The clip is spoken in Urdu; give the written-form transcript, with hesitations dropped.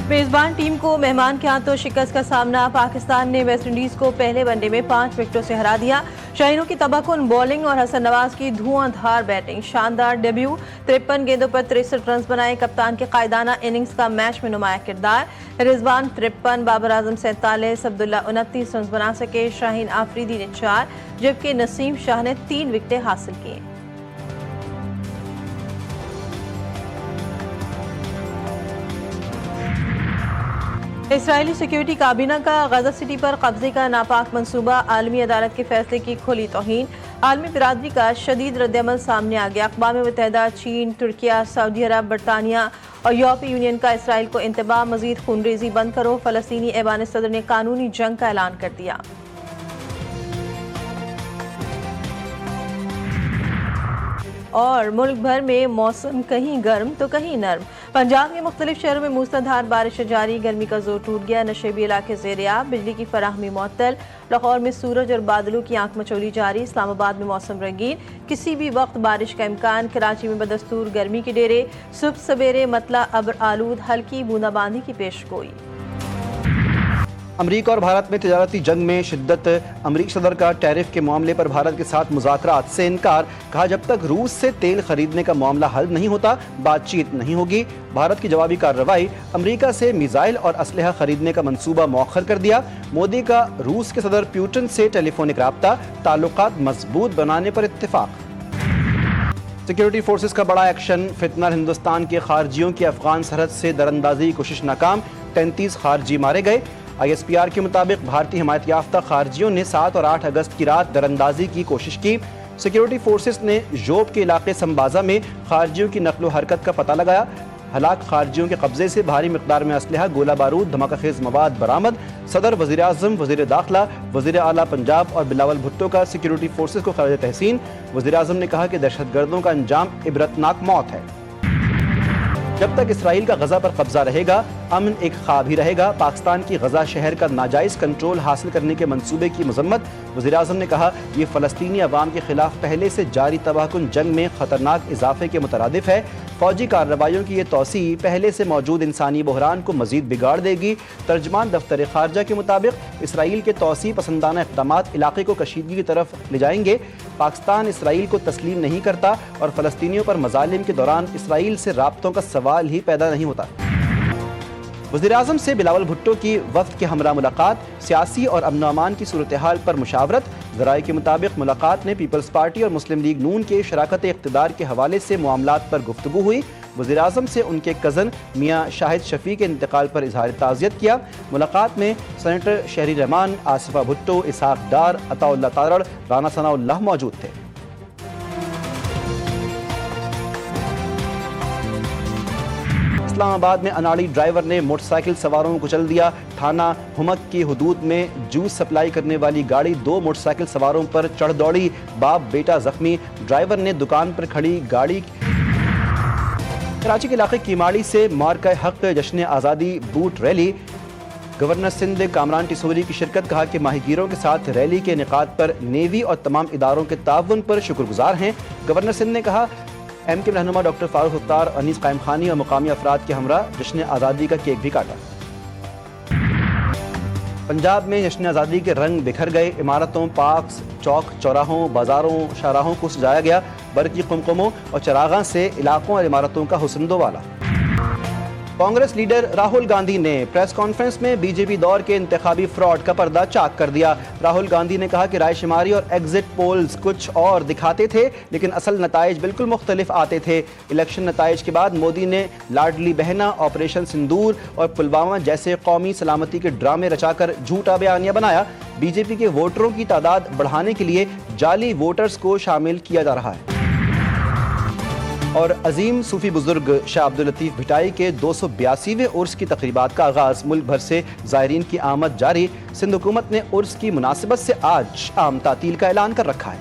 میزبان ٹیم کو مہمان کے ہاتھوں شکست کا سامنا، پاکستان نے ویسٹ انڈیز کو پہلے ون ڈے میں 5 وکٹوں سے ہرا دیا۔ شاہینوں کی تباکن بولنگ اور حسن نواز کی دھواں دھار بیٹنگ، شاندار ڈیبیو، 53 گیندوں پر 63 رنز بنائے۔ کپتان کے قائدانہ اننگز کا میچ میں نمایاں کردار، رضوان 53، بابر اعظم 47، عبداللہ 29 رنز بنا سکے۔ شاہین آفریدی نے 4 جبکہ نسیم شاہ نے 3 وکٹیں حاصل کی۔ اسرائیلی سیکیورٹی کابینہ کا غزہ سٹی پر قبضے کا ناپاک منصوبہ، عالمی عدالت کے فیصلے کی کھلی توہین۔ عالمی برادری کا شدید ردعمل سامنے آ گیا۔ اقوام متحدہ، چین، ترکیہ، سعودی عرب، برطانیہ اور یورپی یونین کا اسرائیل کو انتباہ، مزید خونریزی بند کرو۔ فلسطینی ایوان صدر نے قانونی جنگ کا اعلان کر دیا۔ اور ملک بھر میں موسم کہیں گرم تو کہیں نرم۔ پنجاب کے مختلف شہروں میں موسلادھار بارش جاری، گرمی کا زور ٹوٹ گیا، نشیبی علاقے زیریاب، بجلی کی فراہمی معطل۔ لاہور میں سورج اور بادلوں کی آنکھ مچولی جاری، اسلام آباد میں موسم رنگین، کسی بھی وقت بارش کا امکان۔ کراچی میں بدستور گرمی کے ڈیرے، صبح سویرے مطلع ابر آلود، ہلکی بوندا باندی کی پیش گوئی۔ امریکہ اور بھارت میں تجارتی جنگ میں شدت، امریکی صدر کا ٹیرف کے معاملے پر بھارت کے ساتھ مذاکرات سے انکار، کہا جب تک روس سے تیل خریدنے کا معاملہ حل نہیں ہوتا بات چیت نہیں ہوگی۔ بھارت کی جوابی کارروائی، امریکہ سے میزائل اور اسلحہ خریدنے کا منصوبہ مؤخر کر دیا۔ مودی کا روس کے صدر پیوٹن سے ٹیلی فونک رابطہ، تعلقات مضبوط بنانے پر اتفاق۔ سیکیورٹی فورسز کا بڑا ایکشن، فتنہ ہندوستان کے خارجیوں کی افغان سرحد سے دراندازی کی کوشش ناکام، 33 خارجی مارے گئے۔ آئی ایس پی آر کے مطابق بھارتی حمایت یافتہ خارجیوں نے 7 اور 8 اگست کی رات دراندازی کی کوشش کی۔ سیکیورٹی فورسز نے جوب کے علاقے سمبازا میں خارجیوں کی نقل و حرکت کا پتہ لگایا۔ ہلاک خارجیوں کے قبضے سے بھاری مقدار میں اسلحہ، گولہ بارود، دھماکہ خیز مواد برآمد۔ صدر، وزیر اعظم، وزیر داخلہ، وزیر اعلیٰ پنجاب اور بلاول بھٹو کا سیکیورٹی فورسز کو خراج تحسین۔ وزیر اعظم نے کہا کہ دہشت گردوں کا انجام عبرتناک موت ہے۔ جب تک اسرائیل کا غزہ پر قبضہ رہے گا، امن ایک خواب ہی رہے گا۔ پاکستان کی غزہ شہر کا ناجائز کنٹرول حاصل کرنے کے منصوبے کی مذمت، وزیر اعظم نے کہا یہ فلسطینی عوام کے خلاف پہلے سے جاری تباہ کن جنگ میں خطرناک اضافے کے مترادف ہے۔ فوجی کارروائیوں کی یہ توسیع پہلے سے موجود انسانی بحران کو مزید بگاڑ دے گی۔ ترجمان دفتر خارجہ کے مطابق اسرائیل کے توسیع پسندانہ اقدامات علاقے کو کشیدگی کی طرف لے جائیں گے۔ پاکستان اسرائیل کو تسلیم نہیں کرتا اور فلسطینیوں پر مظالم کے دوران اسرائیل سے رابطوں کا سوال ہی پیدا نہیں ہوتا۔ وزیر اعظم سے بلاول بھٹو کی وفد کے ہمراہ ملاقات، سیاسی اور امن و امان کی صورتحال پر مشاورت۔ ذرائع کے مطابق ملاقات میں پیپلز پارٹی اور مسلم لیگ نون کے شراکت اقتدار کے حوالے سے معاملات پر گفتگو ہوئی۔ وزیر اعظم سے ان کے کزن میاں شاہد شفیع کے انتقال پر اظہار تعزیت کیا۔ ملاقات میں سینیٹر شہری رحمان، آصفہ بھٹو، اسحاق ڈار، عطا اللہ تارڑ، رانا ثناء اللہ موجود تھے۔ اسلام آباد میں اناڑی ڈرائیور نے موٹر سائیکل سواروں کو کچل دیا۔ تھانہ ہمک کی حدود میں جوس سپلائی کرنے والی گاڑی 2 موٹر سائیکل سواروں پر چڑھ دوڑی، باپ بیٹا زخمی۔ ڈرائیور نے دکان پر کھڑی گاڑی۔ کراچی کے علاقے کیماڑی سے مارکہ حق جشن آزادی boat rally, governor Sindh Kamran Tessori کی شرکت، کہا کہ ماہی گیروں کے ساتھ ریلی کے انعقاد پر نیوی اور تمام اداروں کے تعاون پر شکر گزار ہیں۔ گورنر سندھ نے کہا ایم کے رہنما ڈاکٹر فاروق اختار، انیس قائم خانی اور مقامی افراد کے ہمراہ جشن آزادی کا کیک بھی کاٹا۔ پنجاب میں جشن آزادی کے رنگ بکھر گئے، عمارتوں، پارکس، چوک چوراہوں، بازاروں، شاہراہوں کو سجایا گیا۔ برقی قمقموں اور چراغاں سے علاقوں اور عمارتوں کا حسن دوبالا۔ کانگریس لیڈر راہل گاندھی نے پریس کانفرنس میں بی جے پی دور کے انتخابی فراڈ کا پردہ چاک کر دیا۔ راہل گاندھی نے کہا کہ رائے شماری اور ایگزٹ پولز کچھ اور دکھاتے تھے لیکن اصل نتائج بالکل مختلف آتے تھے۔ الیکشن نتائج کے بعد مودی نے لاڈلی بہنا، آپریشن سندور اور پلوامہ جیسے قومی سلامتی کے ڈرامے رچا کر جھوٹا بیانیہ بنایا۔ بی جے پی کے ووٹروں کی تعداد بڑھانے کے لیے جعلی ووٹرز کو شامل کیا جا رہا ہے۔ اور عظیم صوفی بزرگ شاہ عبداللطیف بھٹائی کے 282ویں عرس کی تقریبات کا آغاز، ملک بھر سے زائرین کی آمد جاری۔ سندھ حکومت نے عرس کی مناسبت سے آج عام تعطیل کا اعلان کر رکھا ہے۔